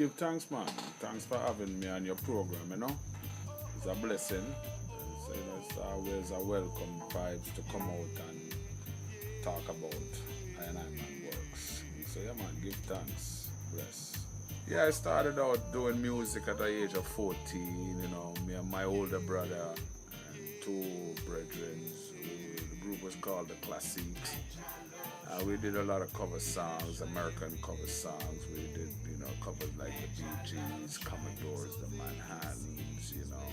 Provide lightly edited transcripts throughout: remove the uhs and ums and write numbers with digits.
give thanks, man. Thanks for having me on your program, you know. It's a blessing. It's always a welcome vibes to come out and talk about I Man Works. So yeah, man, give thanks. Bless. Yeah, I started out doing music at the age of 14, you know, me and my older brother and two brethren. The group was called The Classics. We did a lot of cover songs, American cover songs. We did, you know, covers like the Bee Gees, Commodores, the Manhattans, you know.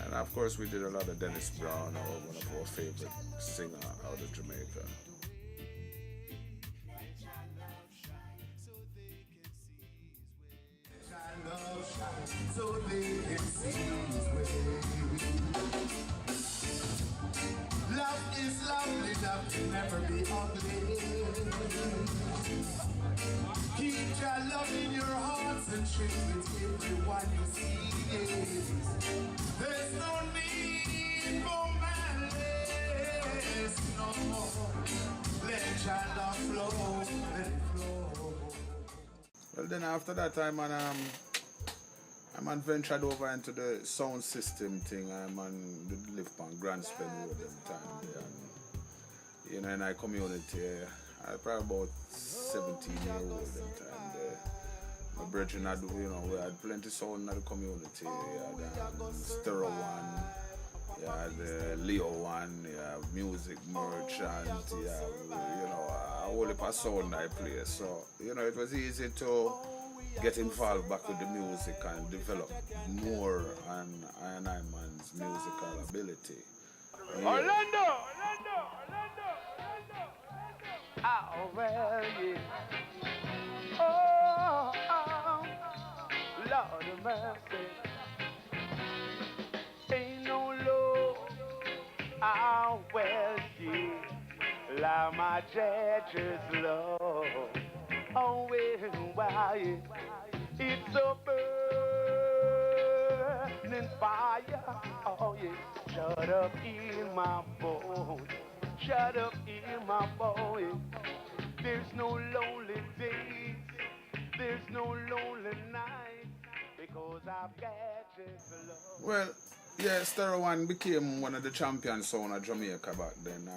And of course we did a lot of Dennis Brown, one of our favorite singer out of Jamaica. Love is lovely, love can never be ugly. Keep your love in your hearts and share with everyone you see. There's no need for malice, no. Let your love flow, let it flow. Well, then after that I ventured over into the sound system thing. Did live on Grand Spend Road them time. And, you know, in our community, I was probably about 17 years old them time there. My brethren had, you know, we had plenty sound in the community. We had Stereo One, you had Leo One, you have Music Merchant, you have, you know, a whole heap of sound I play. So, you know, it was easy to get involved back with the music and develop more on I Man's musical ability. Yeah. Orlando! Oh, well, yeah. Oh, Lord of mercy. Ain't no law. Oh, well, yeah. Like my judge's law. Oh, well, why? It's a burning fire. Oh, yeah. Shut up in my bones. Shut up in my bones. There's no lonely days. There's no lonely nights. Because I've got just love. Well, yeah, Stereo One became one of the champion sound of Jamaica back then.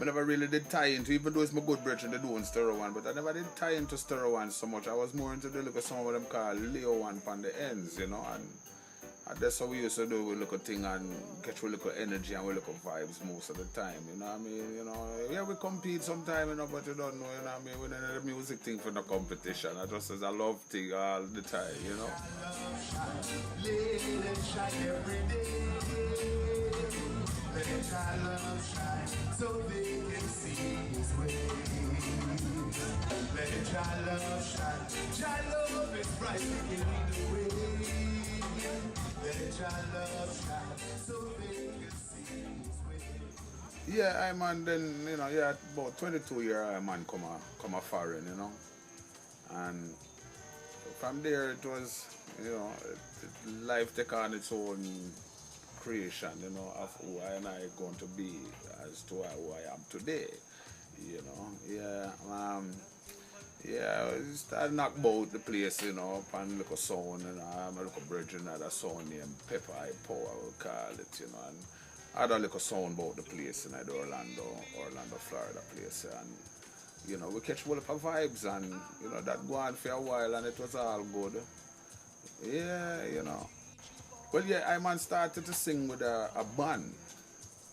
I never really did tie into, even though it's my good brethren they doing Stereo One, but I never did tie into Stereo One so much. I was more into the little song what them call Leo One on the ends, you know, and that's how we used to do. We look at thing and catch we look at energy and we look at vibes most of the time, you know what I mean? You know, yeah, we compete sometime, you know, but you don't know, you know what I mean? We're not the music thing for the competition. I just as a love thing all the time, you know. Let it shine every day. Let your love shine so they can see His way. Let your love shine. Your love is bright, we can lead the way. Let your love shine so they can see His way. Yeah, then, you know, yeah, about 22 years come a foreign, you know. And from there it was, you know, life take on its own creation, you know, of who I going to be as to who I am today, you know. I started knock about the place, you know, and look a sound, and I'm a little brethren had a sound named Pepper Eye Power, I would call it, you know, and I had a little sound about the place in the Orlando, Florida place, and you know, we catch all of our vibes, and you know, that go on for a while, and it was all good. Yeah, you know. Well, yeah, started to sing with a band,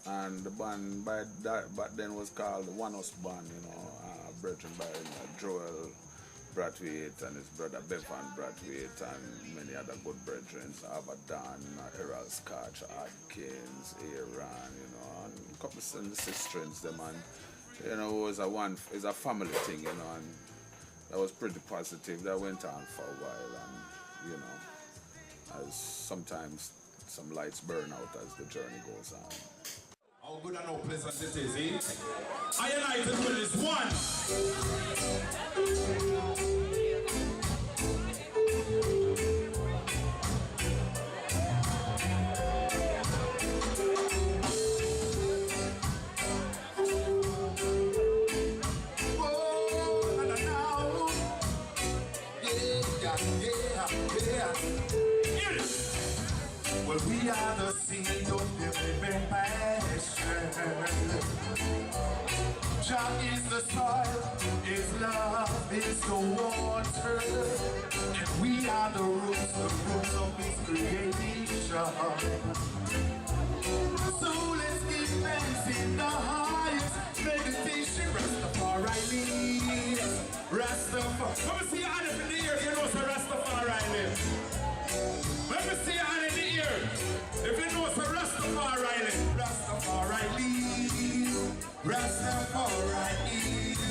and the band back then was called the One Us Band, you know, brethren by Joel Brathwaite and his brother Bevan Brathwaite and many other good brethren, Abadan, Errol Scotch, Adkins, Aaron, you know, and a couple of sisters, them, and you know, it's a family thing, you know, and that was pretty positive. That went on for a while, and you know, as sometimes some lights burn out as the journey goes on. How good and how pleasant it is, eh? I united with this one. Whoa, yeah. Well, we are the seed of the living pasture. Jah is the soil, His love is the water, and we are the roots of His creation. So let's give thanks in the highest meditation. Rastafari lives, Rastafari. Let me see your hand up in the ear, you know, so Rastafari lives. Let me see your hand in the ear. If you know, so Rastafari lives. Rastafari lives, Rastafari lives,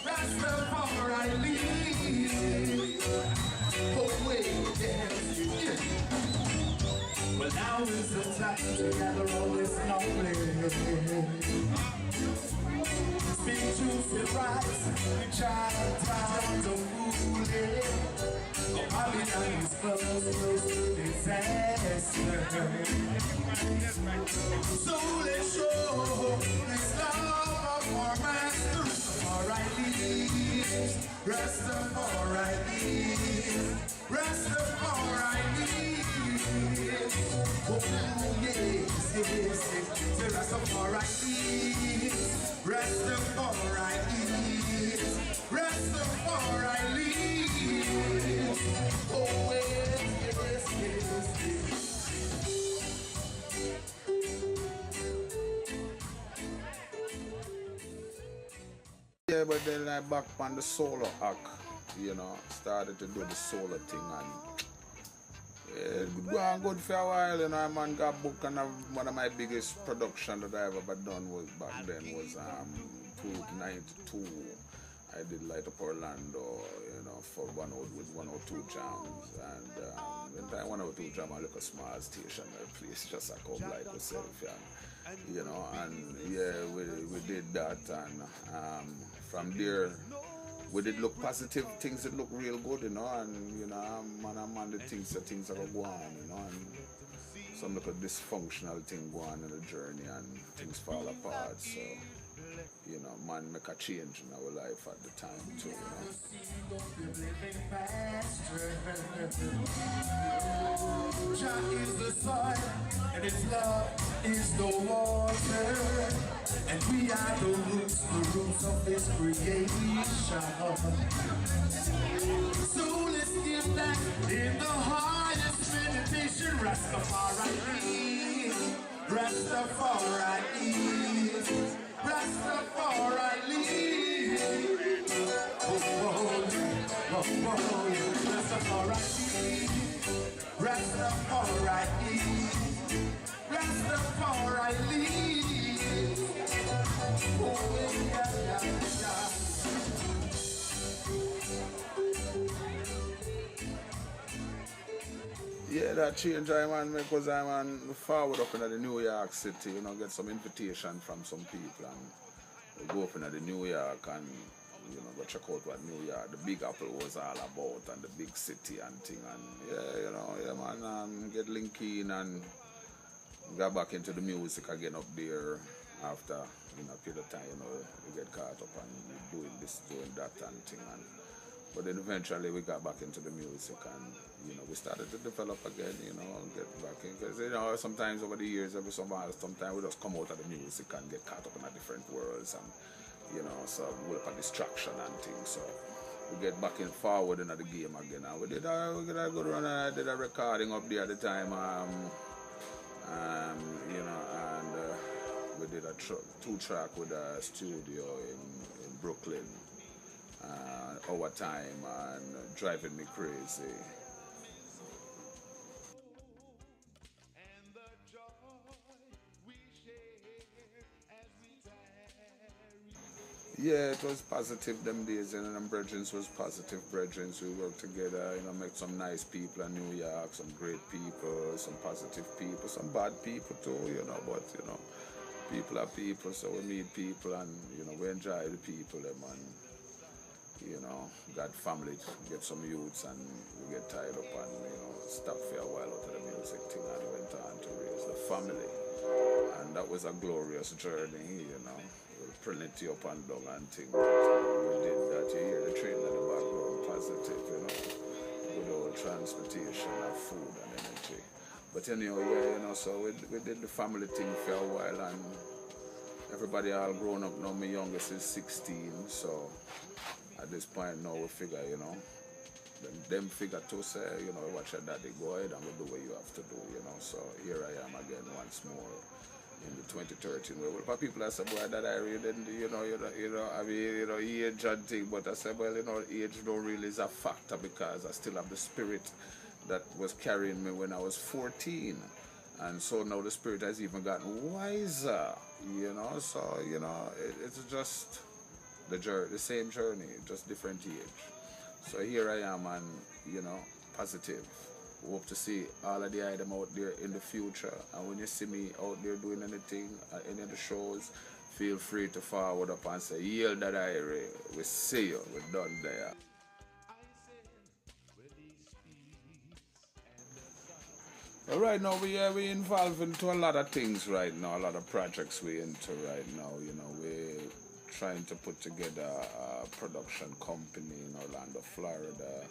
Rastafari lives. Oh, wait, yeah. Well, now is the time to gather all this knowledge. Speak truth and rights, we try time to fool it. Babylon is close to disaster. So let's show this love of our master. Rastafari lives, Rastafari lives, Rastafari lives. Oh yes, yes, yes. Say Rastafari lives, Rastafari lives, Rastafari lives. Oh yes, yes, yes, yes. Yeah, but then I back on the solo act, you know, started to do the solo thing and go on good for a while, you know. Man got booked, and one of my biggest production that I ever done was back then was 92. I did Light Up Orlando, you know, for 102 jams, and when I 102 jam, I look a small station, a place just a couple like myself, and you know, and yeah, we did that, and from there. We did look positive, things that look real good, you know, and you know, I'm on the things are going on, you know, and some look at dysfunctional thing go on in the journey and things fall apart, so you know, man make a change in our life at the time too, you know. Jah is the soil, and His love is the water, and we are the roots of His creation. So let's give thanks in the highest meditation. Rastafari lives, Rastafari lives, Rastafari lives. Rastafari lives, Rastafari lives, Rastafari lives. Oh, yeah, yeah, yeah. Yeah, that change I man because I'm on forward up into the New York City, you know, get some invitation from some people and we go up into the New York and you know, go check out what New York, the Big Apple was all about and the big city and thing, and yeah, you know, yeah man, get linked in and got back into the music again up there after, you know, a period of time, you know, we get caught up and doing this, doing that and thing, and but then eventually we got back into the music and, you know, we started to develop again, you know, get back in, because, you know, sometimes over the years, sometimes we just come out of the music and get caught up in a different worlds and, you know, so we look at distraction and things, so we get back in forward into the game again. And we did a good run, I did a recording up there at the time, you know, and we did a 2-track with a studio in Brooklyn, Our Time and Driving Me Crazy. Yeah, it was positive them days, and them brethrens was positive brethrens. We worked together, you know, met some nice people in New York, some great people, some positive people, some bad people too, you know, but, you know, people are people, so we meet people and, you know, we enjoy the people, them, and, you know, got family, get some youths, and we get tied up and, you know, stop for a while out of the music thing and went on to raise the family. And that was a glorious journey, you know. Plenty up and down and things. We did that. You hear the train in the background, positive, you know, with all transportation of food and energy. But anyhow, yeah, you know, so we did the family thing for a while, and everybody all grown up now. My youngest is 16, so at this point now we figure, you know, them figure to say, you know, watch your daddy, go ahead and we do what you have to do, you know. So here I am again once more in the 2013 where but people I say, boy, that I really didn't, I mean, age and thing, but I said, well, you know, age don't really is a factor because I still have the spirit that was carrying me when I was 14. And so now the spirit has even gotten wiser, you know. So, you know, it's just the same journey, just different age. So here I am, and, you know, positive. Hope to see all of the items out there in the future. And when you see me out there doing anything, any of the shows, feel free to forward up and say, Yield that Irie. We see you. We're done there. Well, right now we involved into a lot of things right now, a lot of projects we into right now. You know, we're trying to put together a production company in Orlando, Florida.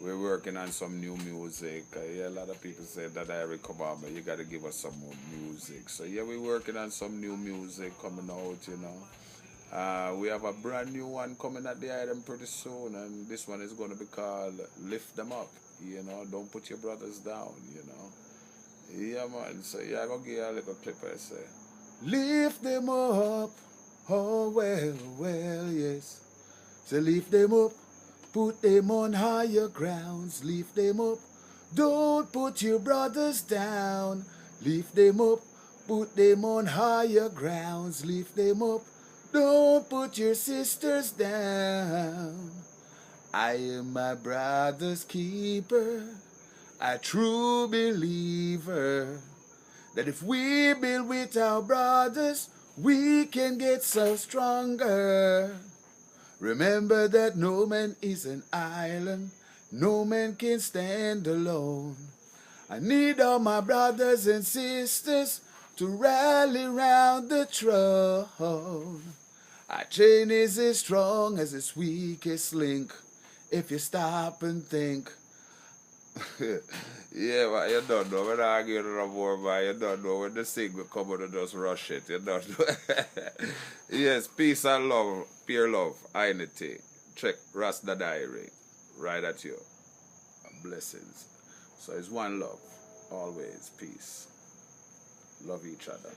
We're working on some new music. Yeah, a lot of people say that Irie, come on, man, you got to give us some more music. So yeah, we're working on some new music coming out, you know. We have a brand new one coming at the item pretty soon, and this one is going to be called Lift Them Up, you know. Don't put your brothers down, you know. Yeah, man. So yeah, I'm going to give you a little clip I say. Lift them up. Oh, well, yes. So lift them up. Put them on higher grounds. Lift them up. Don't put your brothers down. Lift them up. Put them on higher grounds. Lift them up. Don't put your sisters down. I am my brother's keeper. A true believer that if we build with our brothers, we can get so stronger. Remember that no man is an island, no man can stand alone. I need all my brothers and sisters to rally round the throne. Our chain is as strong as its weakest link, if you stop and think. Yeah, but you don't know when I argue no more, man. You don't know when the signal come out and just rush it. You don't know. Yes, peace and love, pure love, unity. Check Rasta Diary, right at you. Blessings. So it's one love, always peace. Love each other.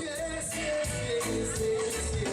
Yes, yes, yes, yes, yes.